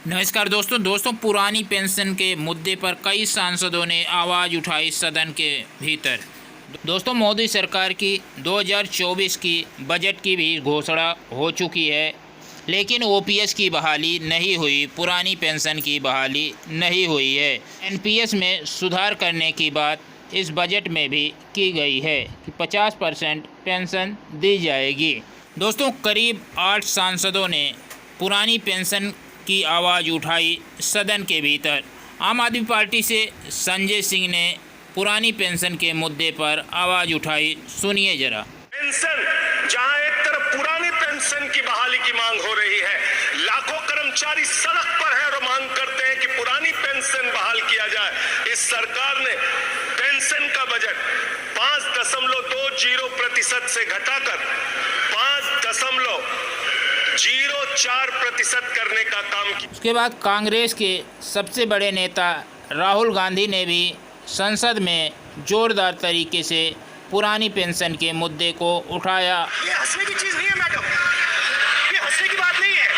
नमस्कार दोस्तों पुरानी पेंशन के मुद्दे पर कई सांसदों ने आवाज़ उठाई सदन के भीतर। दोस्तों मोदी सरकार की 2024 की बजट की भी घोषणा हो चुकी है, लेकिन ओपीएस की बहाली नहीं हुई, पुरानी पेंशन की बहाली नहीं हुई है। एनपीएस में सुधार करने की बात इस बजट में भी की गई है कि 50% पेंशन दी जाएगी। दोस्तों करीब 8 सांसदों ने पुरानी पेंशन की आवाज़ उठाई सदन के भीतर। आम आदमी पार्टी से संजय सिंह ने पुरानी पेंशन के मुद्दे पर आवाज़ उठाई, सुनिए जरा। पेंशन जहां एक तरफ पुरानी पेंशन की बहाली की मांग हो रही है, लाखों कर्मचारी सड़क पर है और मांग करते हैं कि पुरानी पेंशन बहाल किया जाए। इस सरकार ने पेंशन का बजट 5.20% से घटाकर 5.04% करने का काम किया। उसके बाद कांग्रेस के सबसे बड़े नेता राहुल गांधी ने भी संसद में जोरदार तरीके से पुरानी पेंशन के मुद्दे को उठाया। ये हंसने की चीज नहीं है मैडम, ये हंसने की बात नहीं है।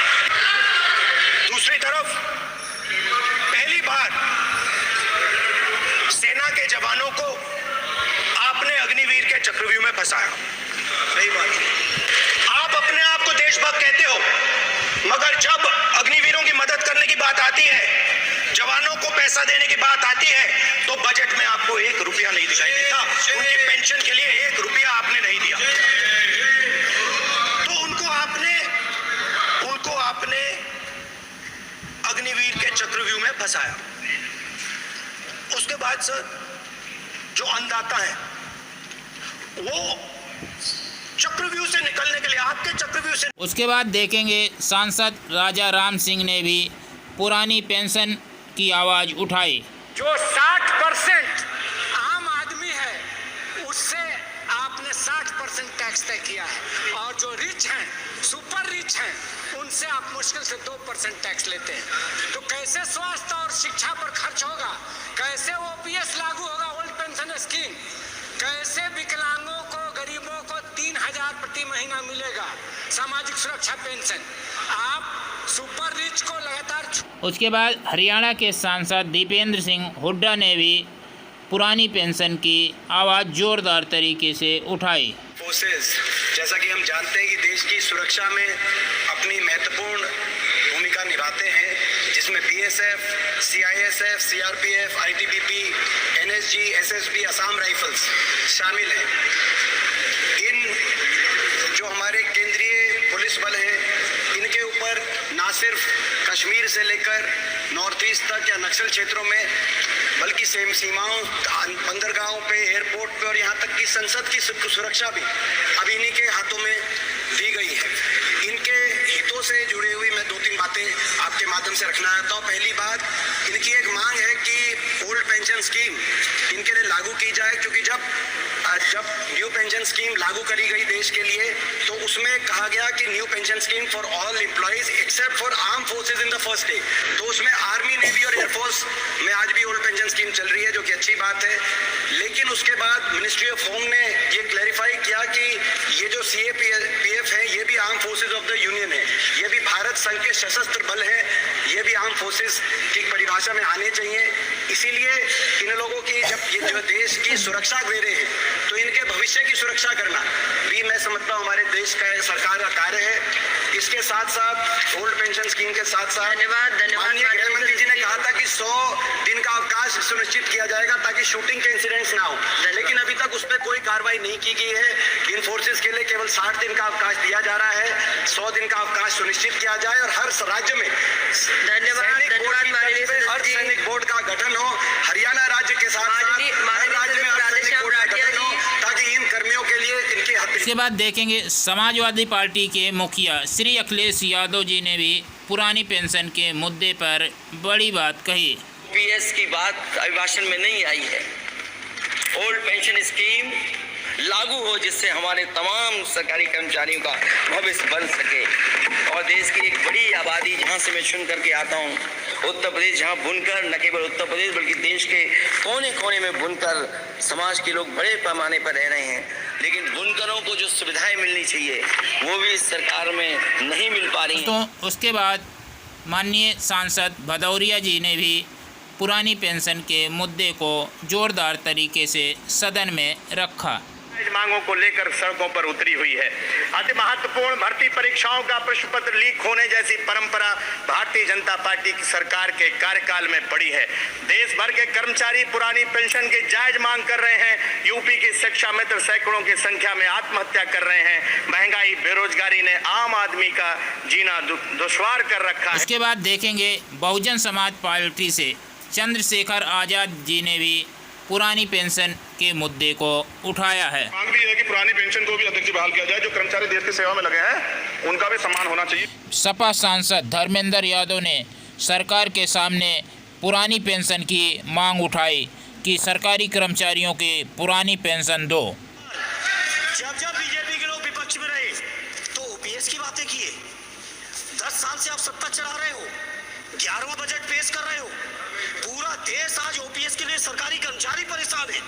दूसरी तरफ पहली बार सेना के जवानों को आपने अग्निवीर के चक्रव्यूह में फंसाया। सही बात, आप अपने आप को देशभक्त कहते हो, मगर जब अग्निवीरों की मदद करने की बात आती है, जवानों को पैसा देने की बात आती है, तो बजट में आपको 1 रुपया नहीं दिखाई देता। उनकी पेंशन के लिए 1 रुपया आपने नहीं दिया, तो उनको आपने अग्निवीर के चक्रव्यूह में फंसाया। उसके बाद सर जो अन्नदाता है वो चक्रव्यूह से निकलने के लिए आपके चक्रव्यूह से। उसके बाद देखेंगे सांसद राजा राम सिंह ने भी पुरानी पेंशन की आवाज़ उठाई। जो 60% आम आदमी है उससे आपने 60% टैक्स तय किया है, और जो रिच हैं, सुपर रिच हैं, उनसे आप मुश्किल से 2% टैक्स लेते हैं। तो कैसे स्वास्थ्य और शिक्षा पर खर्च होगा, कैसे ओपीएस लागू होगा, ओल्ड पेंशन स्कीम, कैसे विकलांगों को, गरीबों को 3,000 प्रति महीना मिलेगा सामाजिक सुरक्षा पेंशन। आप सुपर रिच को लगातार। उसके बाद हरियाणा के सांसद दीपेंद्र सिंह हुड्डा ने भी पुरानी पेंशन की आवाज़ जोरदार तरीके से उठाई। फोर्सेस जैसा कि हम जानते हैं कि देश की सुरक्षा में अपनी महत्वपूर्ण भूमिका निभाते हैं, जिसमें BSF, CISF, CRPF, ITBP, NSG, SSB, Assam rifles शामिल हैं। इन जो हमारे केंद्रीय पुलिस बल हैं, इनके ऊपर ना सिर्फ कश्मीर से लेकर नॉर्थ ईस्ट तक या नक्सल क्षेत्रों में, बल्कि सीमाओं, बंदरगाहों पे, एयरपोर्ट पे और यहाँ तक कि संसद की सुरक्षा भी अब इन्हीं के हाथों में दी गई है। इनके हितों से जुड़ी हुई मैं 2-3 बातें आपके माध्यम से रखना चाहता हूँ। पहली बात, इनकी एक मांग है कि ओल्ड पेंशन स्कीम इनके लिए लागू की जाए, क्योंकि जब न्यू पेंशन स्कीम लागू करी गई देश के लिए, तो उसमें कहा गया कि new pension scheme for all employees except for arm forces in the first day. तो उसमें आर्मी, नेवी और एयरफोर्स में आज भी ओल्ड पेंशन स्कीम चल रही है, जो कि अच्छी बात है। लेकिन उसके बाद मिनिस्ट्री ऑफ होम ने ये क्लैरिफाई किया कि ये जो सीएपीएफ है, ये भी arm forces of the union है, ये भी भारत संघ के सशस्त्र बल है, ये भी आर्म फोर्सेज की परिभाषा में आने चाहिए। इसीलिए इन लोगों की जब ये जो देश की सुरक्षा दे रहे हैं, तो इनके भविष्य की सुरक्षा करना भी मैं समझता हूँ हमारे देश का सरकार का कार्य है। इसके साथ साथ ओल्ड पेंशन स्कीम के साथ साथ माननीय गृह मंत्री जी ने कहा था कि 100 दिन का अवकाश सुनिश्चित किया जाएगा ताकि शूटिंग के इंसिडेंट्स ना हो, लेकिन अभी तक उस पर कोई कार्रवाई नहीं की गई है। इन फोर्सेज के लिए केवल 60 दिन का अवकाश दिया जा रहा है। 100 दिन का अवकाश सुनिश्चित किया जाए और हर राज्य में सैनिक बोर्ड का गठन हो। हरियाणा राज्य के साथ साथ हर राज्य में सैनिक बोर्ड का गठन हो, ताकि इन कर्मियों के लिए इनके हक। इसके बाद देखेंगे समाजवादी पार्टी के मुखिया श्री अखिलेश यादव जी ने भी पुरानी पेंशन के मुद्दे पर बड़ी बात कही। ओपीएस की बात अभिभाषण में नहीं आई है। ओल्ड पेंशन स्कीम लागू हो, जिससे हमारे तमाम सरकारी कर्मचारियों का भविष्य बन सके। और देश की एक बड़ी आबादी, जहाँ से मैं चुन करके आता हूँ, उत्तर प्रदेश, जहाँ बुनकर न केवल उत्तर प्रदेश बल्कि देश के कोने कोने में बुनकर समाज के लोग बड़े पैमाने पर रह रहे हैं, लेकिन बुनकरों को जो सुविधाएं मिलनी चाहिए वो भी इस सरकार में नहीं मिल पा रही। तो उसके बाद माननीय सांसद भदौरिया जी ने भी पुरानी पेंशन के मुद्दे को जोरदार तरीके से सदन में रखा। मांगों को लेकर सड़कों पर उतरी हुई है। अति महत्वपूर्ण भर्ती परीक्षाओं का प्रश्न पत्र लीक होने जैसी परंपरा भारतीय जनता पार्टी की सरकार के कार्यकाल में पड़ी है। देश भर के कर्मचारी पुरानी पेंशन की जायज मांग कर रहे हैं। यूपी के शिक्षा मित्र सैकड़ों की संख्या में आत्महत्या कर रहे हैं। महंगाई, बेरोजगारी ने आम आदमी का जीना दुश्वार कर रखा है। उसके बाद देखेंगे बहुजन समाज पार्टी से चंद्रशेखर आजाद जी ने भी पुरानी पेंशन के मुद्दे को उठाया है। मांग भी है कि पुरानी पेंशन को भी अध्यक्ष बहाल किया जाए। जो कर्मचारी देश की सेवा में लगे हैं उनका भी सम्मान होना चाहिए। सपा सांसद धर्मेंद्र यादव ने सरकार के सामने पुरानी पेंशन की मांग उठाई कि सरकारी कर्मचारियों के पुरानी पेंशन दो। जब जब बीजेपी के लोग विपक्ष में रहे तो ओपीएस की बातें किए। 10 साल से आप सत्ता चला रहे हो, 11वां बजट पेश कर रहे हो। पूरा देश आज ओपीएस के लिए, सरकारी कर्मचारी परेशान है।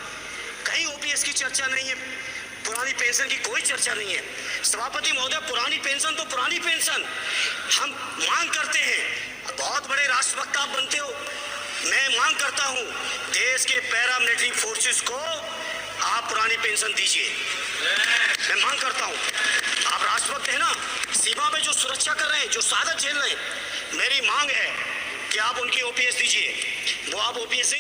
कहीं ओपीएस की चर्चा नहीं है, पुरानी पेंशन की कोई चर्चा नहीं है। सभापति महोदय, पुरानी पेंशन तो पुरानी पेंशन हम मांग करते हैं। बहुत बड़े राष्ट्रभक्त आप बनते हो, मैं मांग करता हूं देश के पैरामिलिट्री फोर्सेस को आप पुरानी पेंशन दीजिए। मैं मांग करता हूं, आप राष्ट्रभक्त हैं ना, सीमा में जो सुरक्षा कर रहे हैं, जो शहादत झेल रहे हैं, मेरी मांग है कि आप उनकी ओपीएस दीजिए। वो आप ओपीएस